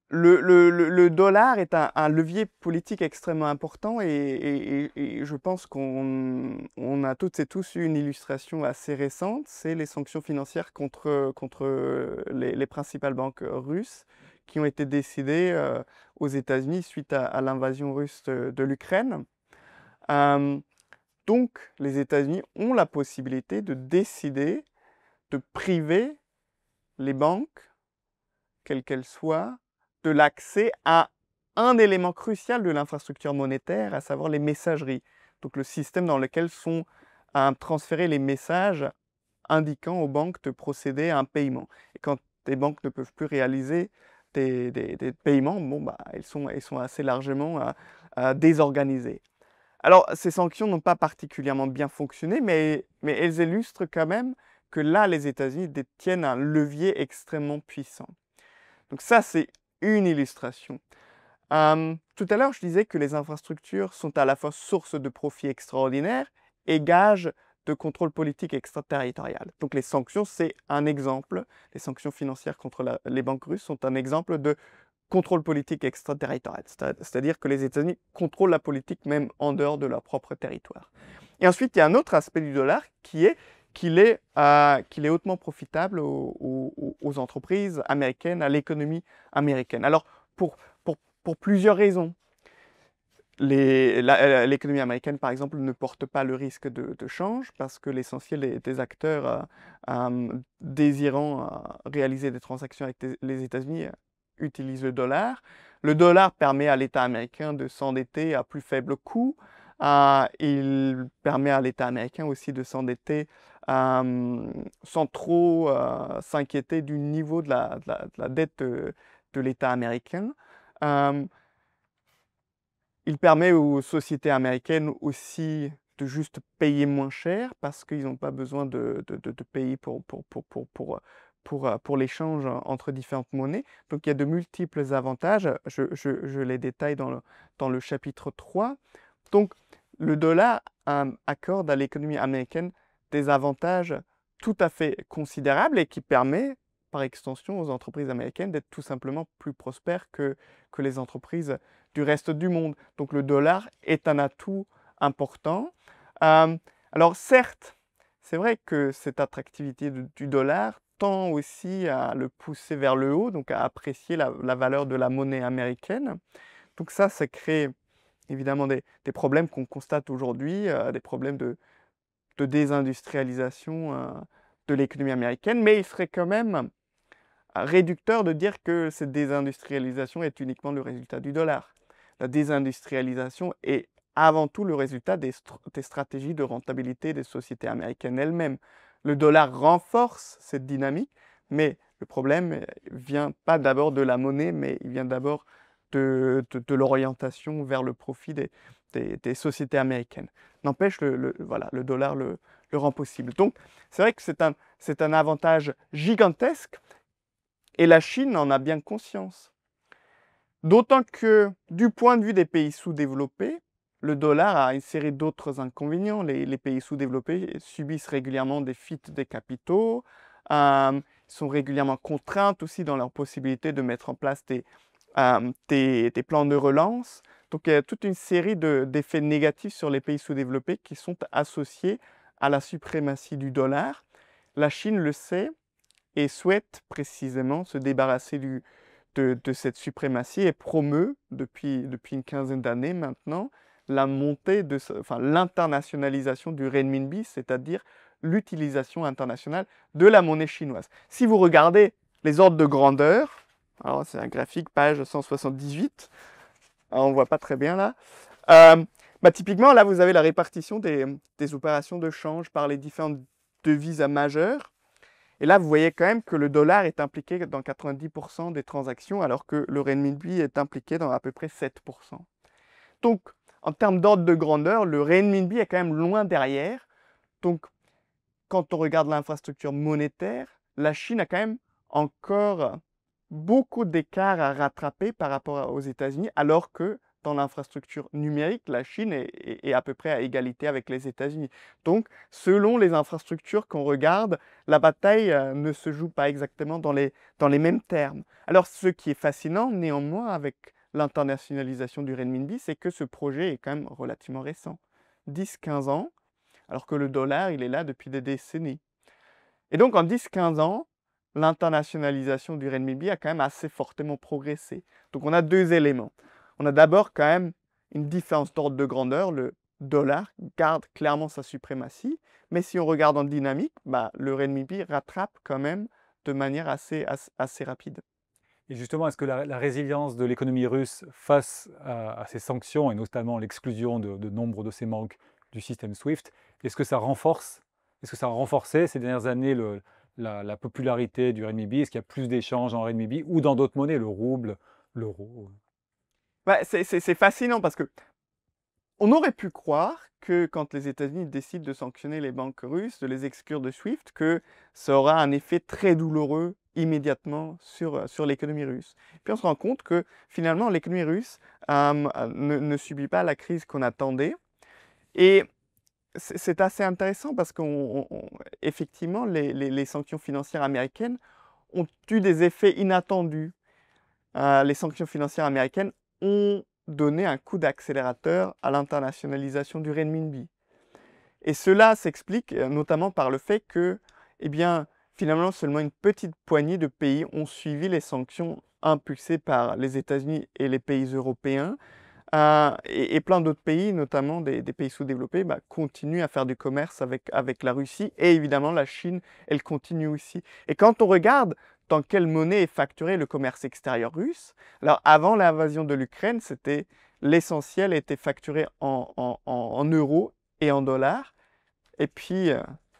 le dollar est un levier politique extrêmement important et je pense qu'on a toutes et tous eu une illustration assez récente, c'est les sanctions financières contre les principales banques russes qui ont été décidées aux États-Unis suite à l'invasion russe de l'Ukraine. Euh, donc, les États-Unis ont la possibilité de décider de priver les banques, quelles qu'elles soient, de l'accès à un élément crucial de l'infrastructure monétaire, à savoir les messageries. Donc le système dans lequel sont transférés les messages indiquant aux banques de procéder à un paiement. Et quand les banques ne peuvent plus réaliser des paiements, bon, bah, elles sont assez largement désorganisées. Alors, ces sanctions n'ont pas particulièrement bien fonctionné, mais elles illustrent quand même que là, les États-Unis détiennent un levier extrêmement puissant. Donc ça, c'est une illustration. Tout à l'heure, je disais que les infrastructures sont à la fois source de profits extraordinaires et gage de contrôle politique extraterritorial. Donc les sanctions, c'est un exemple. Les sanctions financières contre les banques russes sont un exemple de contrôle politique extraterritorial. C'est-à-dire que les États-Unis contrôlent la politique même en dehors de leur propre territoire. Et ensuite, il y a un autre aspect du dollar qui est qu'il est hautement profitable aux entreprises américaines, à l'économie américaine. Alors, pour plusieurs raisons. L'économie américaine, par exemple, ne porte pas le risque de change parce que l'essentiel des acteurs désirant réaliser des transactions avec les États-Unis utilisent le dollar. Le dollar permet à l'État américain de s'endetter à plus faible coût. Il permet à l'État américain aussi de s'endetter sans trop s'inquiéter du niveau de la dette de l'État américain. Il permet aux sociétés américaines aussi de juste payer moins cher parce qu'ils n'ont pas besoin de payer pour l'échange entre différentes monnaies. Donc il y a de multiples avantages, je les détaille dans le chapitre 3. Donc le dollar accorde à l'économie américaine des avantages tout à fait considérables et qui permet par extension aux entreprises américaines d'être tout simplement plus prospères que les entreprises du reste du monde. Donc le dollar est un atout important. Alors certes, c'est vrai que cette attractivité du dollar tend aussi à le pousser vers le haut, donc à apprécier la valeur de la monnaie américaine. Donc ça crée évidemment des problèmes qu'on constate aujourd'hui, des problèmes de désindustrialisation de l'économie américaine, mais il serait quand même réducteur de dire que cette désindustrialisation est uniquement le résultat du dollar. La désindustrialisation est avant tout le résultat des stratégies de rentabilité des sociétés américaines elles-mêmes. Le dollar renforce cette dynamique, mais le problème vient pas d'abord de la monnaie, mais il vient d'abord de l'orientation vers le profit des sociétés américaines. N'empêche, voilà, le dollar le rend possible. Donc, c'est vrai que c'est un avantage gigantesque, et la Chine en a bien conscience. D'autant que, du point de vue des pays sous-développés, le dollar a une série d'autres inconvénients. Les pays sous-développés subissent régulièrement des fuites des capitaux, sont régulièrement contraintes aussi dans leur possibilité de mettre en place des plans de relance. Donc il y a toute une série d'effets négatifs sur les pays sous-développés qui sont associés à la suprématie du dollar. La Chine le sait et souhaite précisément se débarrasser de cette suprématie et promeut depuis une quinzaine d'années maintenant la montée l'internationalisation du renminbi, c'est-à-dire l'utilisation internationale de la monnaie chinoise. Si vous regardez les ordres de grandeur, alors c'est un graphique page 178, alors on ne voit pas très bien là, typiquement là vous avez la répartition des opérations de change par les différentes devises majeures. Et là, vous voyez quand même que le dollar est impliqué dans 90% des transactions, alors que le renminbi est impliqué dans à peu près 7%. Donc, en termes d'ordre de grandeur, le renminbi est quand même loin derrière. Donc, quand on regarde l'infrastructure monétaire, la Chine a quand même encore beaucoup d'écart à rattraper par rapport aux États-Unis, alors que dans l'infrastructure numérique, la Chine est à peu près à égalité avec les États-Unis. Donc, selon les infrastructures qu'on regarde, la bataille ne se joue pas exactement dans les mêmes termes. Alors, ce qui est fascinant, néanmoins, avec l'internationalisation du renminbi, c'est que ce projet est quand même relativement récent. 10-15 ans, alors que le dollar, il est là depuis des décennies. Et donc, en 10-15 ans, l'internationalisation du renminbi a quand même assez fortement progressé. Donc, on a deux éléments. On a d'abord quand même une différence d'ordre de grandeur. Le dollar garde clairement sa suprématie, mais si on regarde en dynamique, le renminbi rattrape quand même de manière assez rapide. Et justement, est-ce que la résilience de l'économie russe face à ces sanctions, et notamment l'exclusion de nombre de ces banques du système SWIFT, est-ce que ça a renforcé ces dernières années la popularité du renminbi? Est-ce qu'il y a plus d'échanges en renminbi ou dans d'autres monnaies, le rouble, l'euro? C'est fascinant parce que on aurait pu croire que quand les États-Unis décident de sanctionner les banques russes, de les exclure de SWIFT, que ça aura un effet très douloureux immédiatement sur l'économie russe. Puis on se rend compte que finalement l'économie russe ne subit pas la crise qu'on attendait. Et c'est assez intéressant parce qu'effectivement les sanctions financières américaines ont eu des effets inattendus. Les sanctions financières américaines ont donné un coup d'accélérateur à l'internationalisation du renminbi. Et cela s'explique notamment par le fait que, finalement, seulement une petite poignée de pays ont suivi les sanctions impulsées par les États-Unis et les pays européens. Et plein d'autres pays, notamment des pays sous-développés, continuent à faire du commerce avec la Russie. Et évidemment, la Chine, elle continue aussi. Et quand on regarde dans quelle monnaie est facturé le commerce extérieur russe, alors avant l'invasion de l'Ukraine, l'essentiel était facturé en euros et en dollars. Et puis,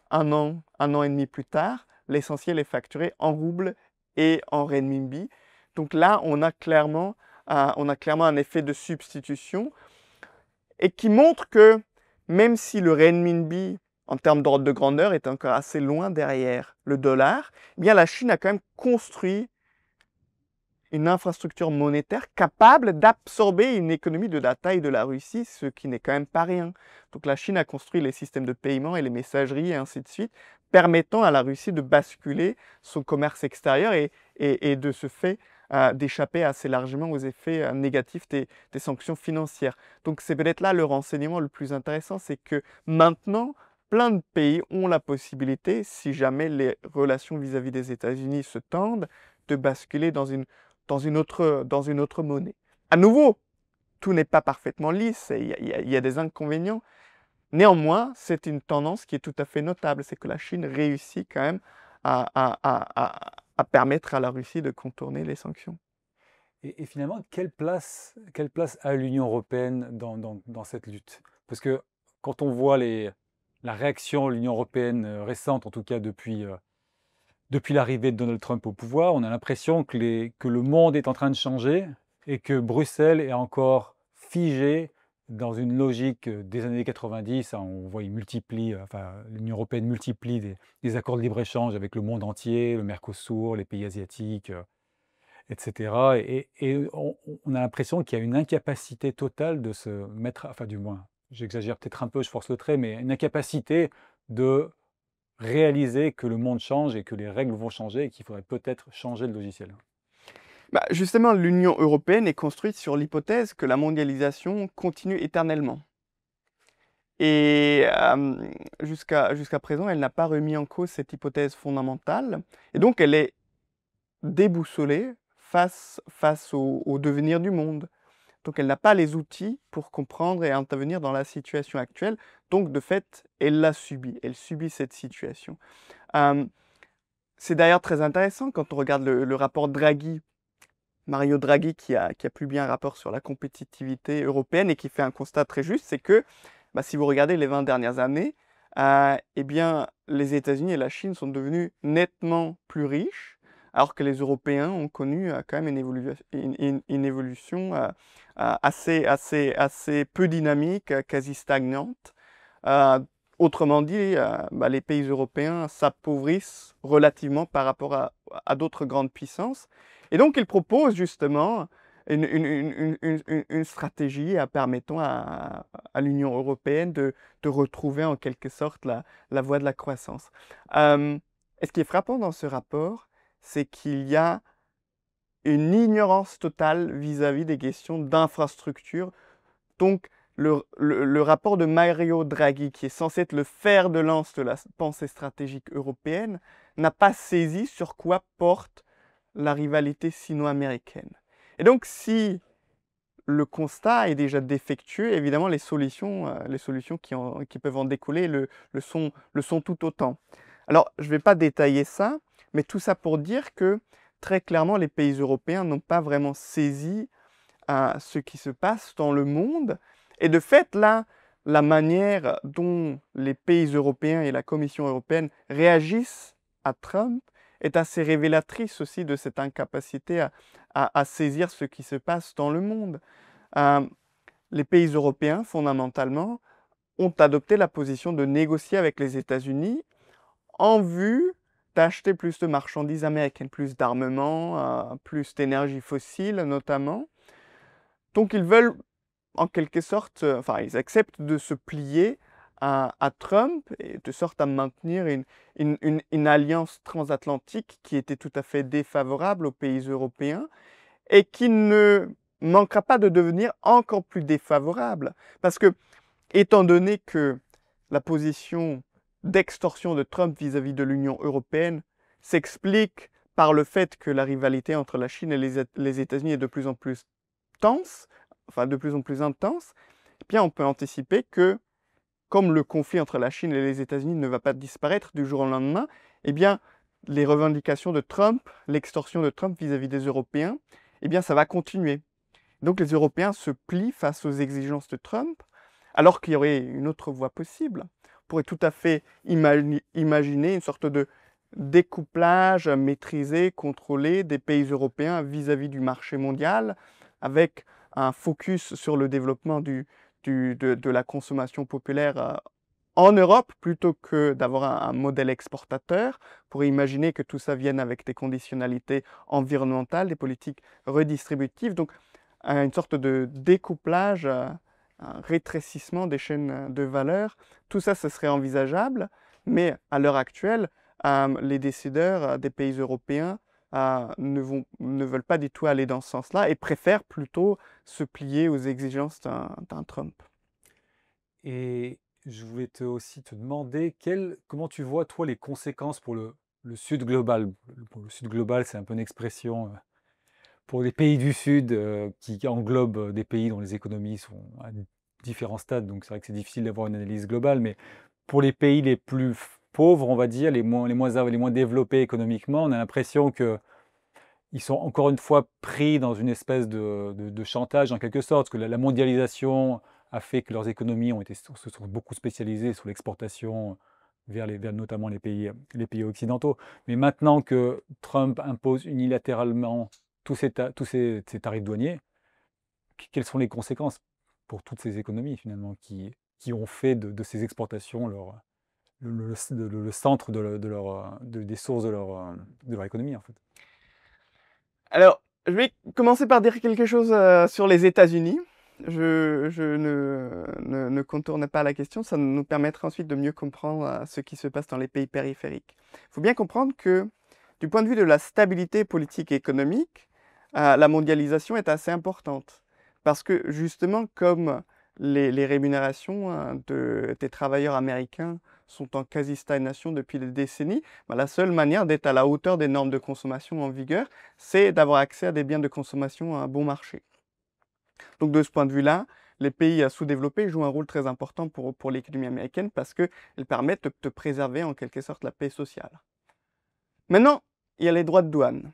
un an et demi plus tard, l'essentiel est facturé en roubles et en renminbi. Donc là, on a clairement un effet de substitution et qui montre que même si le renminbi, en termes d'ordre de grandeur, est encore assez loin derrière le dollar, la Chine a quand même construit une infrastructure monétaire capable d'absorber une économie de la taille de la Russie, ce qui n'est quand même pas rien. Donc la Chine a construit les systèmes de paiement et les messageries et ainsi de suite, permettant à la Russie de basculer son commerce extérieur et de ce fait d'échapper assez largement aux effets négatifs des sanctions financières. Donc c'est peut-être là le renseignement le plus intéressant, c'est que maintenant, plein de pays ont la possibilité, si jamais les relations vis-à-vis des États-Unis se tendent, de basculer dans une autre monnaie. À nouveau, tout n'est pas parfaitement lisse, il y a des inconvénients. Néanmoins, c'est une tendance qui est tout à fait notable, c'est que la Chine réussit quand même à permettre à la Russie de contourner les sanctions. Et finalement, quelle place a l'Union européenne dans cette lutte? Parce que quand on voit la réaction de l'Union européenne récente, en tout cas depuis l'arrivée de Donald Trump au pouvoir, on a l'impression que le monde est en train de changer et que Bruxelles est encore figée dans une logique des années 90. On voit, l'Union européenne multiplie des accords de libre-échange avec le monde entier, le Mercosur, les pays asiatiques. etc. Et on a l'impression qu'il y a une incapacité totale de se mettre, enfin du moins, j'exagère peut-être un peu, je force le trait, mais une incapacité de réaliser que le monde change et que les règles vont changer et qu'il faudrait peut-être changer le logiciel. Bah, justement, l'Union européenne est construite sur l'hypothèse que la mondialisation continue éternellement. Et jusqu'à présent, elle n'a pas remis en cause cette hypothèse fondamentale. Et donc, elle est déboussolée face au devenir du monde. Donc, elle n'a pas les outils pour comprendre et intervenir dans la situation actuelle. Donc, de fait, elle l'a subie. Elle subit cette situation. Euh, c'est d'ailleurs très intéressant quand on regarde le rapport Draghi, Mario Draghi, qui a publié un rapport sur la compétitivité européenne et qui fait un constat très juste, c'est que bah, si vous regardez les 20 dernières années, eh bien, les États-Unis et la Chine sont devenus nettement plus riches, alors que les Européens ont connu quand même une évolution assez peu dynamique, quasi stagnante. Euh, Autrement dit, bah, les pays européens s'appauvrissent relativement par rapport à d'autres grandes puissances. Et donc, il propose justement une stratégie permettant à l'Union européenne de retrouver en quelque sorte la voie de la croissance. Et ce qui est frappant dans ce rapport, c'est qu'il y a une ignorance totale vis-à-vis des questions d'infrastructure. Donc, le rapport de Mario Draghi, qui est censé être le fer de lance de la pensée stratégique européenne, n'a pas saisi sur quoi porte la rivalité sino-américaine. Et donc, si le constat est déjà défectueux, évidemment, les solutions qui peuvent en découler le sont tout autant. Alors, je ne vais pas détailler ça, mais tout ça pour dire que, très clairement, les pays européens n'ont pas vraiment saisi ce qui se passe dans le monde. Et de fait, là, la manière dont les pays européens et la Commission européenne réagissent à Trump est assez révélatrice aussi de cette incapacité à saisir ce qui se passe dans le monde. Euh, les pays européens, fondamentalement, ont adopté la position de négocier avec les États-Unis en vue d'acheter plus de marchandises américaines, plus d'armements, plus d'énergie fossile notamment. Donc ils veulent en quelque sorte, enfin ils acceptent de se plier à Trump et de sorte à maintenir une alliance transatlantique qui était tout à fait défavorable aux pays européens et qui ne manquera pas de devenir encore plus défavorable. Parce que, étant donné que la position d'extorsion de Trump vis-à-vis de l'Union européenne s'explique par le fait que la rivalité entre la Chine et les États-Unis est de plus en plus tense, enfin de plus en plus intense, eh bien on peut anticiper que, comme le conflit entre la Chine et les États-Unis ne va pas disparaître du jour au lendemain, eh bien les revendications de Trump, l'extorsion de Trump vis-à-vis des Européens, eh bien ça va continuer. Donc les Européens se plient face aux exigences de Trump, alors qu'il y aurait une autre voie possible. On pourrait tout à fait imaginer une sorte de découplage maîtrisé, contrôlé des pays européens vis-à-vis du marché mondial, avec un focus sur le développement de la consommation populaire en Europe plutôt que d'avoir un modèle exportateur. On pourrait imaginer que tout ça vienne avec des conditionnalités environnementales, des politiques redistributives. Donc, une sorte de découplage, un rétrécissement des chaînes de valeur. Tout ça, ce serait envisageable, mais à l'heure actuelle, les décideurs des pays européens ne veulent pas du tout aller dans ce sens-là et préfèrent plutôt se plier aux exigences d'un Trump. Et je voulais aussi te demander comment tu vois, toi, les conséquences pour le Sud global. Pour le Sud global, c'est un peu une expression pour les pays du Sud qui englobe des pays dont les économies sont à différents stades. Donc c'est vrai que c'est difficile d'avoir une analyse globale, mais pour les pays les plus pauvres, on va dire, les moins développés économiquement, on a l'impression que ils sont encore une fois pris dans une espèce de chantage en quelque sorte, parce que la mondialisation a fait que leurs économies se sont beaucoup spécialisées sur l'exportation vers notamment les pays occidentaux. Mais maintenant que Trump impose unilatéralement ces tarifs douaniers, quelles sont les conséquences pour toutes ces économies finalement qui ont fait de ces exportations le centre des sources de leur économie en fait? Alors, Je vais commencer par dire quelque chose sur les États-Unis. Je ne contourne pas la question, ça nous permettra ensuite de mieux comprendre ce qui se passe dans les pays périphériques. Il faut bien comprendre que, du point de vue de la stabilité politique et économique, la mondialisation est assez importante. Parce que, justement, comme les rémunérations des travailleurs américains sont en quasi-stagnation depuis des décennies, ben, la seule manière d'être à la hauteur des normes de consommation en vigueur, c'est d'avoir accès à des biens de consommation à un bon marché. Donc de ce point de vue-là, les pays sous-développés jouent un rôle très important pour l'économie américaine parce qu'elles permettent de préserver en quelque sorte la paix sociale. Maintenant, il y a les droits de douane.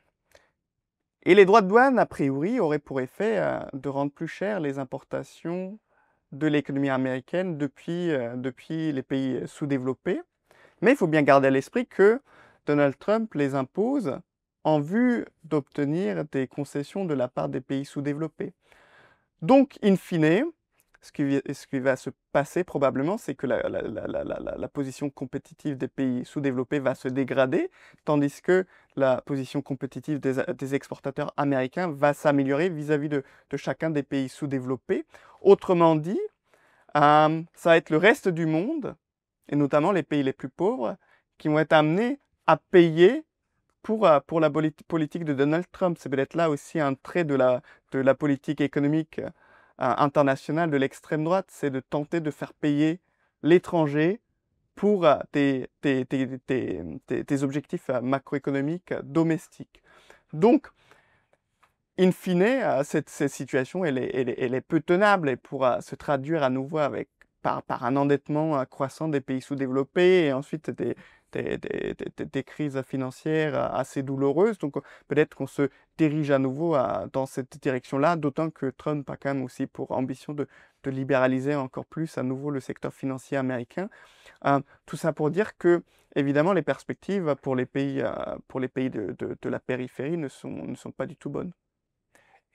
Et les droits de douane, a priori, auraient pour effet de rendre plus cher les importations de l'économie américaine depuis les pays sous-développés. Mais il faut bien garder à l'esprit que Donald Trump les impose en vue d'obtenir des concessions de la part des pays sous-développés. Donc, in fine, ce qui va se passer probablement, c'est que la position compétitive des pays sous-développés va se dégrader, tandis que la position compétitive des exportateurs américains va s'améliorer vis-à-vis de chacun des pays sous-développés. Autrement dit, ça va être le reste du monde, et notamment les pays les plus pauvres, qui vont être amenés à payer pour la politique de Donald Trump. C'est peut-être là aussi un trait de la politique économique internationale de l'extrême droite, c'est de tenter de faire payer l'étranger pour tes objectifs macroéconomiques domestiques. Donc, in fine, cette situation, elle est peu tenable et pourra se traduire à nouveau par un endettement croissant des pays sous-développés et ensuite des crises financières assez douloureuses. Donc peut-être qu'on se dirige à nouveau dans cette direction-là, d'autant que Trump a quand même aussi pour ambition de libéraliser encore plus à nouveau le secteur financier américain. Tout ça pour dire que, évidemment, les perspectives pour les pays de la périphérie ne sont pas du tout bonnes.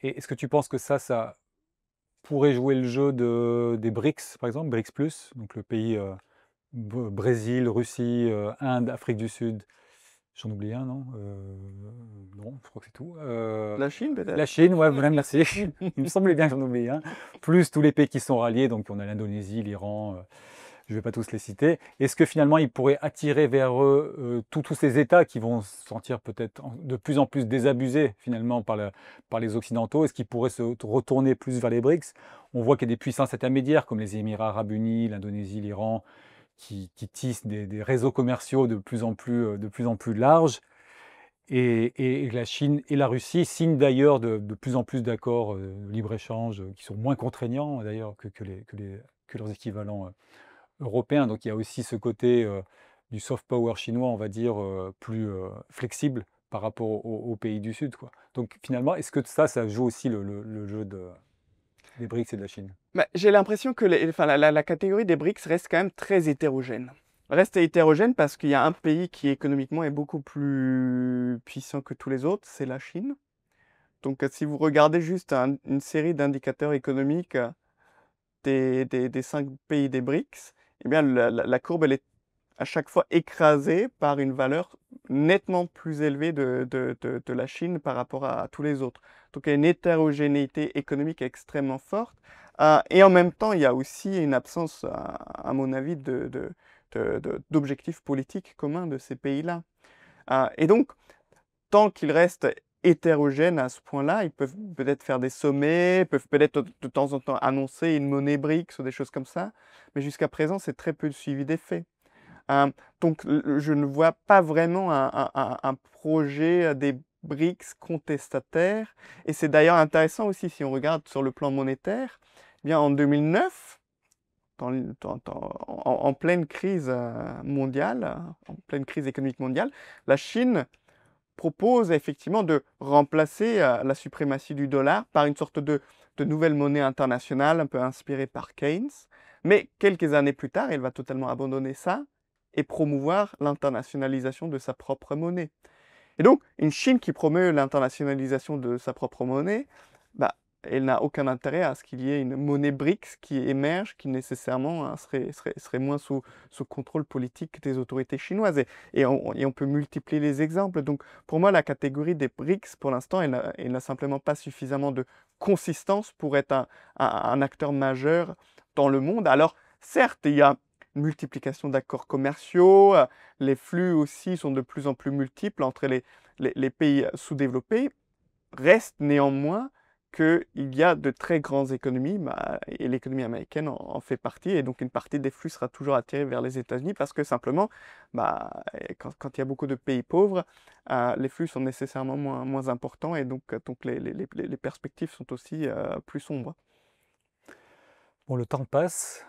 Et est-ce que tu penses que ça pourrait jouer le jeu des BRICS, par exemple, BRICS+, donc le pays Brésil, Russie, Inde, Afrique du Sud, j'en oublie un, non? Non, je crois que c'est tout. La Chine, La peut-être? Chine, ouais, voilà, merci. Il me semblait bien que j'en oubliais un. Plus tous les pays qui sont ralliés, donc on a l'Indonésie, l'Iran, je ne vais pas tous les citer. Est-ce que finalement ils pourraient attirer vers eux tous ces États qui vont se sentir peut-être de plus en plus désabusés finalement par les Occidentaux? Est-ce qu'ils pourraient se retourner plus vers les BRICS? On voit qu'il y a des puissances intermédiaires comme les Émirats arabes unis, l'Indonésie, l'Iran, qui tissent des réseaux commerciaux de plus en plus larges. Et la Chine et la Russie signent d'ailleurs de plus en plus d'accords de libre-échange qui sont moins contraignants d'ailleurs que leurs équivalents européens. Donc il y a aussi ce côté du soft power chinois, on va dire, plus flexible par rapport aux pays du Sud, quoi. Donc finalement, est-ce que ça joue aussi le jeu des BRICS et de la Chine? Bah, j'ai l'impression que la catégorie des BRICS reste quand même très hétérogène. Reste hétérogène parce qu'il y a un pays qui économiquement est beaucoup plus puissant que tous les autres, c'est la Chine. Donc si vous regardez juste une série d'indicateurs économiques des 5 pays des BRICS, eh bien la courbe elle est à chaque fois écrasée par une valeur nettement plus élevée de la Chine par rapport à tous les autres. Donc il y a une hétérogénéité économique extrêmement forte. Et en même temps, il y a aussi une absence, à mon avis, d'objectifs politiques communs de ces pays-là. Et donc, tant qu'ils restent hétérogènes à ce point-là, ils peuvent peut-être faire des sommets, peuvent peut-être de temps en temps annoncer une monnaie BRICS ou des choses comme ça, mais jusqu'à présent, c'est très peu suivi des faits. Donc, je ne vois pas vraiment un projet des BRICS contestataire. Et c'est d'ailleurs intéressant aussi si on regarde sur le plan monétaire. Eh bien, en 2009, en pleine crise mondiale, en pleine crise économique mondiale, la Chine propose effectivement de remplacer la suprématie du dollar par une sorte de nouvelle monnaie internationale, un peu inspirée par Keynes. Mais quelques années plus tard, elle va totalement abandonner ça et promouvoir l'internationalisation de sa propre monnaie. Et donc, une Chine qui promeut l'internationalisation de sa propre monnaie, bah, elle n'a aucun intérêt à ce qu'il y ait une monnaie BRICS qui émerge, qui nécessairement serait moins sous contrôle politique des autorités chinoises. Et on peut multiplier les exemples. Donc pour moi, la catégorie des BRICS, pour l'instant, elle n'a simplement pas suffisamment de consistance pour être un acteur majeur dans le monde. Alors certes, il y a une multiplication d'accords commerciaux, les flux aussi sont de plus en plus multiples entre les pays sous-développés. Reste néanmoins qu'il y a de très grandes économies, et l'économie américaine en fait partie, et donc une partie des flux sera toujours attirée vers les États-Unis parce que simplement, quand il y a beaucoup de pays pauvres, les flux sont nécessairement moins importants et donc les perspectives sont aussi plus sombres. Bon, le temps passe.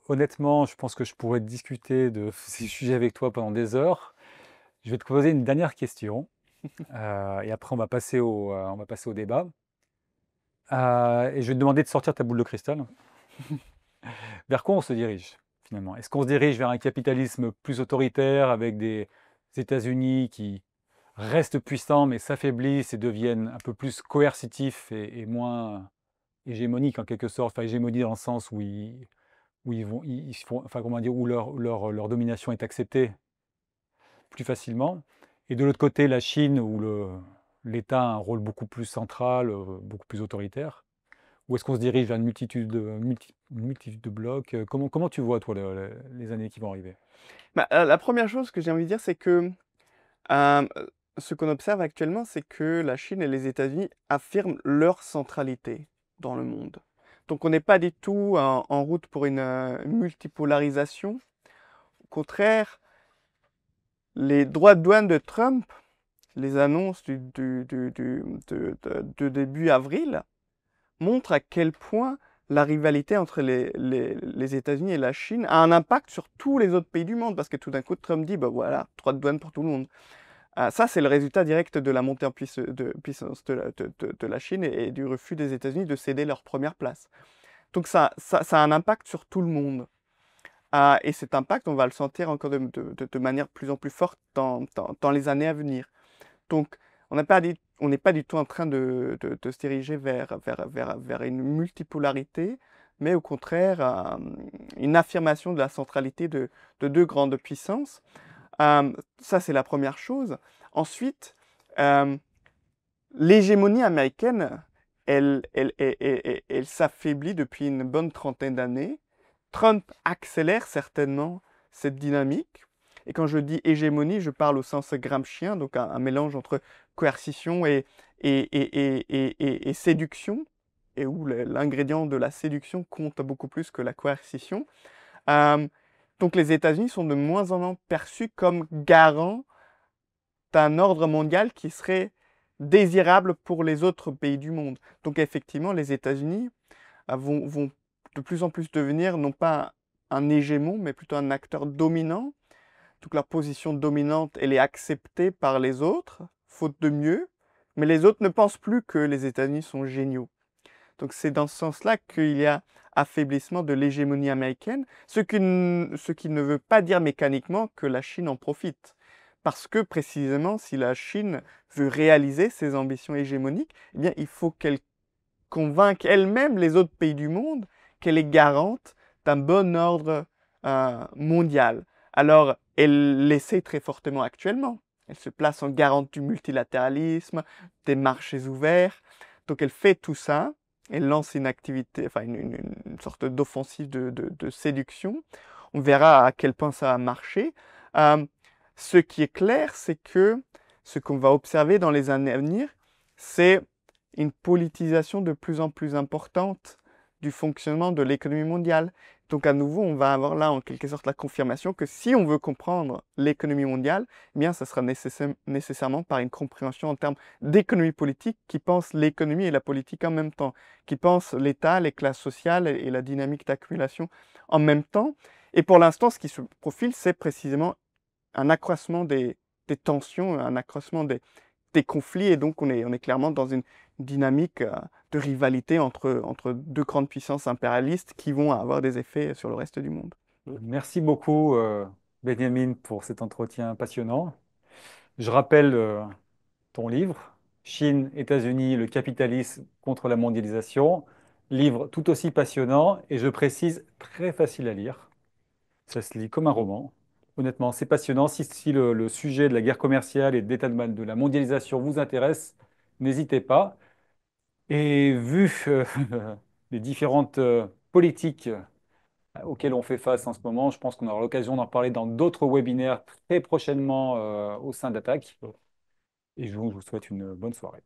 Honnêtement, je pense que je pourrais discuter de ces sujets avec toi pendant des heures. Je vais te poser une dernière question, et après on va passer au débat. Et je vais te demander de sortir ta boule de cristal. Vers quoi on se dirige finalement? Est-ce qu'on se dirige vers un capitalisme plus autoritaire avec des États-Unis qui restent puissants mais s'affaiblissent et deviennent un peu plus coercitifs et moins hégémoniques en quelque sorte, enfin hégémonie dans le sens où ils se font, enfin comment dire, où leur domination est acceptée plus facilement. Et de l'autre côté, la Chine où l'État a un rôle beaucoup plus central, beaucoup plus autoritaire. Ou est-ce qu'on se dirige vers une multitude de blocs? Comment tu vois, toi, les années qui vont arriver? La première chose que j'ai envie de dire, c'est que euh, ce qu'on observe actuellement, c'est que la Chine et les États-Unis affirment leur centralité dans le monde. Donc on n'est pas du tout en route pour une multipolarisation. Au contraire, les droits de douane de Trump, les annonces de début avril, montrent à quel point la rivalité entre les États-Unis et la Chine a un impact sur tous les autres pays du monde, parce que tout d'un coup, Trump dit, bah voilà, droits de douane pour tout le monde. Ça, c'est le résultat direct de la montée en puissance de la Chine et du refus des États-Unis de céder leur première place. Donc ça a un impact sur tout le monde. Et cet impact, on va le sentir encore de manière de plus en plus forte dans les années à venir. Donc, on n'est pas du tout en train de se diriger vers une multipolarité, mais au contraire, une affirmation de la centralité de deux grandes puissances. Ça, c'est la première chose. Ensuite, euh, l'hégémonie américaine, elle s'affaiblit depuis une bonne trentaine d'années. Trump accélère certainement cette dynamique. Et quand je dis hégémonie, je parle au sens gramscien, donc un mélange entre coercition et séduction, et où l'ingrédient de la séduction compte beaucoup plus que la coercition. Euh, donc les États-Unis sont de moins en moins perçus comme garants d'un ordre mondial qui serait désirable pour les autres pays du monde. Donc effectivement, les États-Unis vont de plus en plus devenir non pas un hégémon, mais plutôt un acteur dominant. Donc leur position dominante, elle est acceptée par les autres, faute de mieux, mais les autres ne pensent plus que les États-Unis sont géniaux. Donc c'est dans ce sens-là qu'il y a affaiblissement de l'hégémonie américaine, ce qui ne veut pas dire mécaniquement que la Chine en profite. Parce que précisément, si la Chine veut réaliser ses ambitions hégémoniques, eh bien, il faut qu'elle convainque elle-même les autres pays du monde qu'elle est garante d'un bon ordre mondial. Alors, elle l'essaie très fortement actuellement. Elle se place en garante du multilatéralisme, des marchés ouverts. Donc, elle fait tout ça. Elle lance une activité, enfin une sorte d'offensive de séduction. On verra à quel point ça va marcher. Euh, Ce qui est clair, c'est que ce qu'on va observer dans les années à venir, c'est une politisation de plus en plus importante du fonctionnement de l'économie mondiale. Donc à nouveau, on va avoir là en quelque sorte la confirmation que si on veut comprendre l'économie mondiale, eh bien ça sera nécessairement par une compréhension en termes d'économie politique qui pense l'économie et la politique en même temps, qui pense l'État, les classes sociales et la dynamique d'accumulation en même temps. Et pour l'instant, ce qui se profile, c'est précisément un accroissement des tensions, un accroissement des conflits, et donc on est clairement dans une dynamique de rivalité entre deux grandes puissances impérialistes qui vont avoir des effets sur le reste du monde. Merci beaucoup, Benjamin, pour cet entretien passionnant. Je rappelle ton livre, Chine, États-Unis, le capitalisme contre la mondialisation. Livre tout aussi passionnant et je précise très facile à lire. Ça se lit comme un roman. Honnêtement, c'est passionnant. Si le sujet de la guerre commerciale et de la mondialisation vous intéresse, n'hésitez pas. Et vu les différentes politiques auxquelles on fait face en ce moment, je pense qu'on aura l'occasion d'en parler dans d'autres webinaires très prochainement au sein d'Attaque. Et je vous souhaite une bonne soirée.